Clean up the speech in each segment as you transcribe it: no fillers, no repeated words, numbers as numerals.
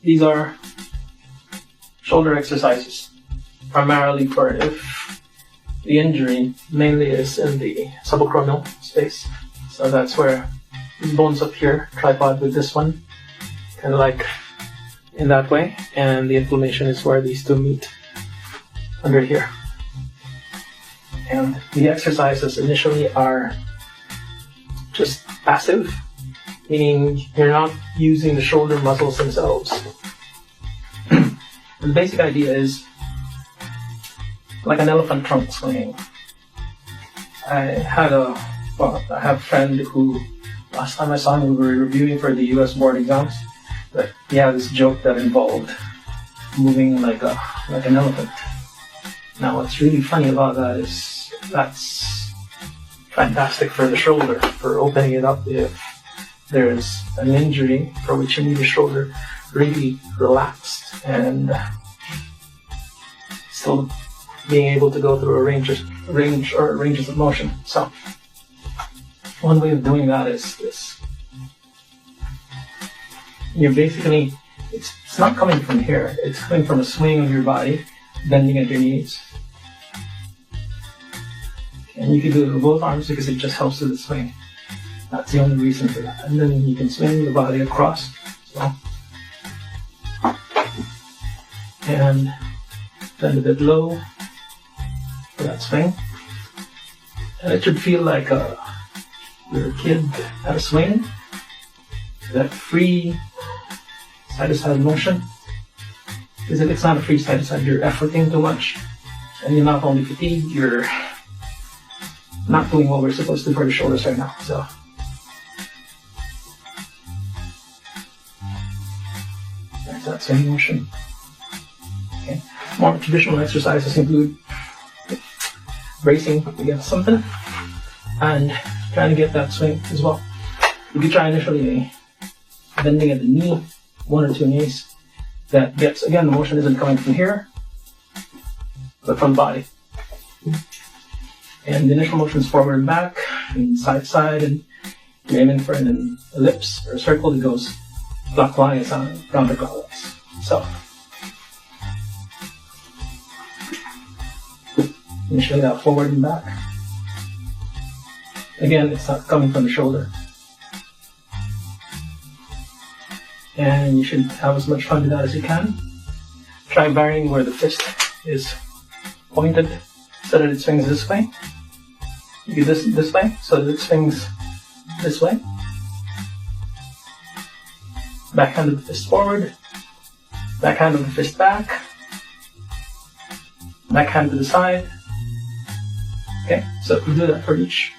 These are shoulder exercises, primarily for if the injury mainly is in the sub-acromial space. So that's where these bones up here tripod with this one, kind of like in that way, and the inflammation is where these two meet under here. And the exercises initially are just passive, meaning you're not using the shoulder muscles themselves. The basic idea is like an elephant trunk swinging. I have a friend who, last time I saw him, we were reviewing for the US board exams, but he had this joke that involved moving like an elephant. Now what's really funny about that is that's fantastic for the shoulder, for opening it up if there's an injury for which you need the shoulder really relaxed and still being able to go through a ranges of motion. So one way of doing that is this. You're basically, it's not coming from here, it's coming from a swing of your body, bending at your knees. And you can do it with both arms because it just helps with the swing. That's the only reason for that. And then you can swing the body across as well. And bend a bit low for that swing. And it should feel like you're a kid at a swing. That free side-to-side motion. Because if it's not a free side-to-side, you're efforting too much. And you're not only fatigued, you're not doing what we're supposed to for the shoulders right now. So there's that swing motion. Okay. More traditional exercises include bracing against something and trying to get that swing as well. You could try initially bending at the knee, one or two knees. That gets, again, the motion isn't coming from here, but from body. And the initial motion is forward and back, and side to side, and you're aiming for an ellipse or a circle that goes clockwise and counterclockwise. So, initially that forward and back. Again, it's not coming from the shoulder. And you should have as much fun with that as you can. Try varying where the fist is pointed so that it swings this way. You do this way, so that it swings this way. Backhand of the fist forward. Backhand of the fist back. Backhand to the side. Okay, so we do that for each.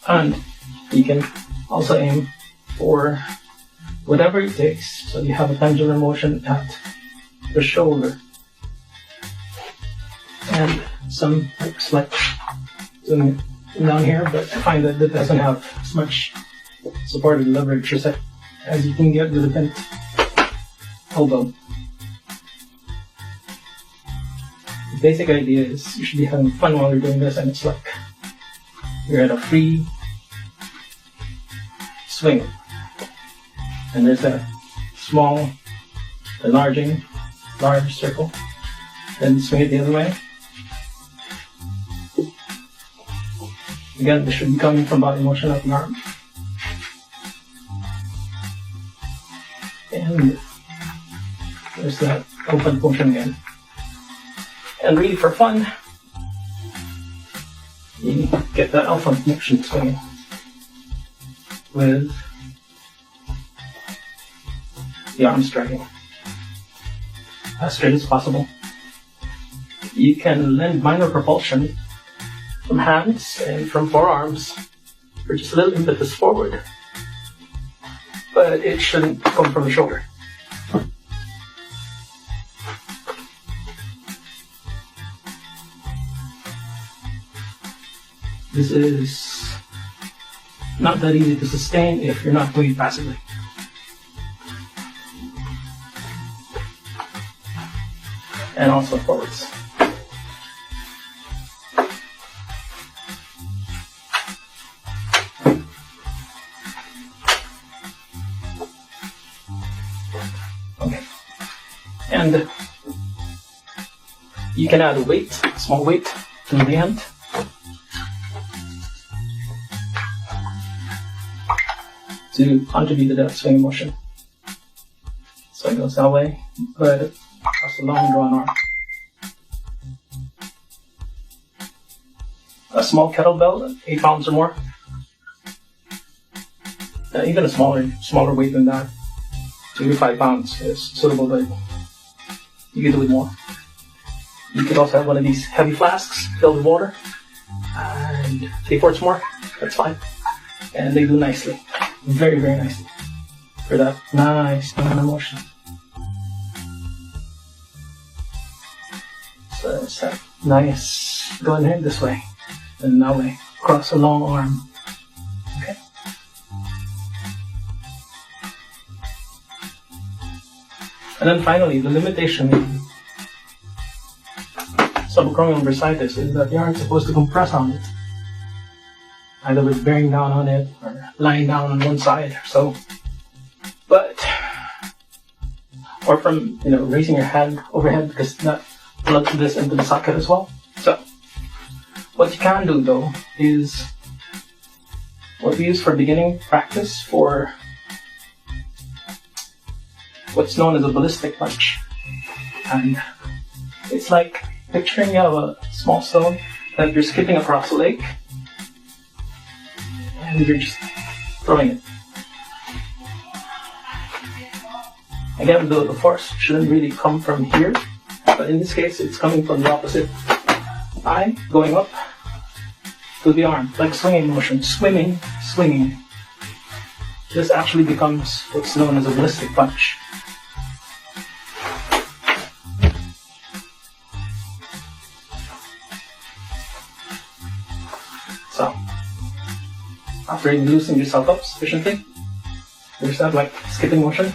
And you can also aim for whatever it takes. So you have a pendulum motion at the shoulder. And some like doing it down here, but I find that it doesn't have as much supported leverage as you can get with a bent elbow. The basic idea is you should be having fun while you're doing this, and it's like you're at a free swing. And there's a small, large circle. Then swing it the other way. Again, this should be coming from body motion of the arm. And there's that open motion again. And really for fun, you get that alpha motion swinging with the arm striking as straight as possible. You can lend minor propulsion from hands and from forearms for just a little impetus forward, but it shouldn't come from the shoulder. This is not that easy to sustain if you're not doing it passively. And also forwards. Okay. And you can add a weight, small weight, to the end. To contribute to that swing motion. So it goes that way, but across a long drawn arm. A small kettlebell, 8 pounds or more. Even a smaller weight than that, 2 to 5 pounds is suitable, but you can do it more. You could also have one of these heavy flasks filled with water, and 3/4 more, that's fine. And they do nicely, very, very nicely, for that nice motion. So it's that nice, going in this way, and that way, across a long arm. Okay. And then finally, the limitation in sub-acromial bursitis is that you aren't supposed to compress on it, either with bearing down on it or lying down on one side or so. But, or from, raising your hand overhead, because that plugs this into the socket as well. So, what you can do though is what we use for beginning practice for what's known as a ballistic punch. And it's like picturing you have a small stone that you're skipping across a lake and you're just throwing it. Again, the force shouldn't really come from here, but in this case it's coming from the opposite eye, going up to the arm, like swinging motion, swinging. This actually becomes what's known as a ballistic punch. So, after you loosen yourself up sufficiently, there's that like skipping motion.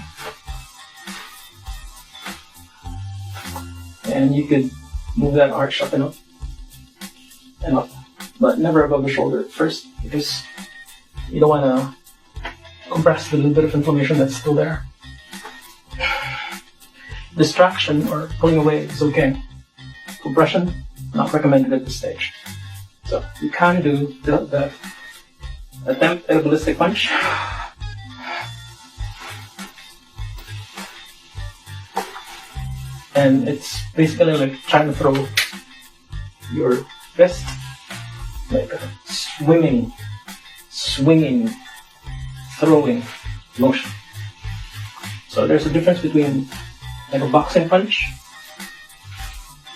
And you could move that arch up and up, but never above the shoulder at first, because you don't want to compress the little bit of inflammation that's still there. Distraction or pulling away is okay. Compression, not recommended at this stage. So you can do the attempt at a ballistic punch. And it's basically like trying to throw your fist, like a swinging, throwing motion. So there's a difference between like a boxing punch.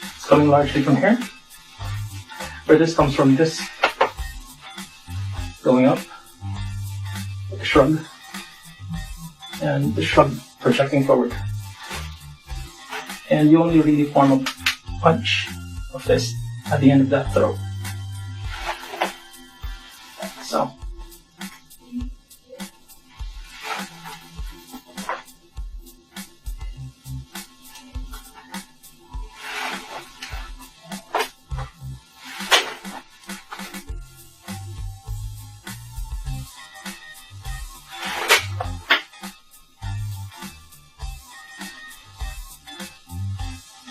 It's coming largely from here, where this comes from this, going up, like a shrug, and the shrug projecting forward. And you only really form a punch of this at the end of that throw. So,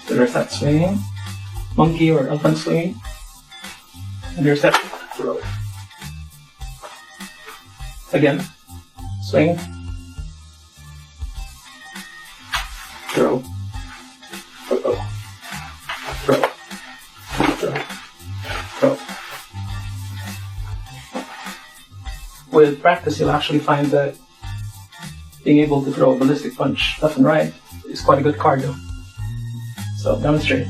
there's that swinging, monkey or elephant swinging, and there's that throw. Again, swing, throw, throw. With practice, you'll actually find that being able to throw a ballistic punch left and right is quite a good cardio. So demonstrate.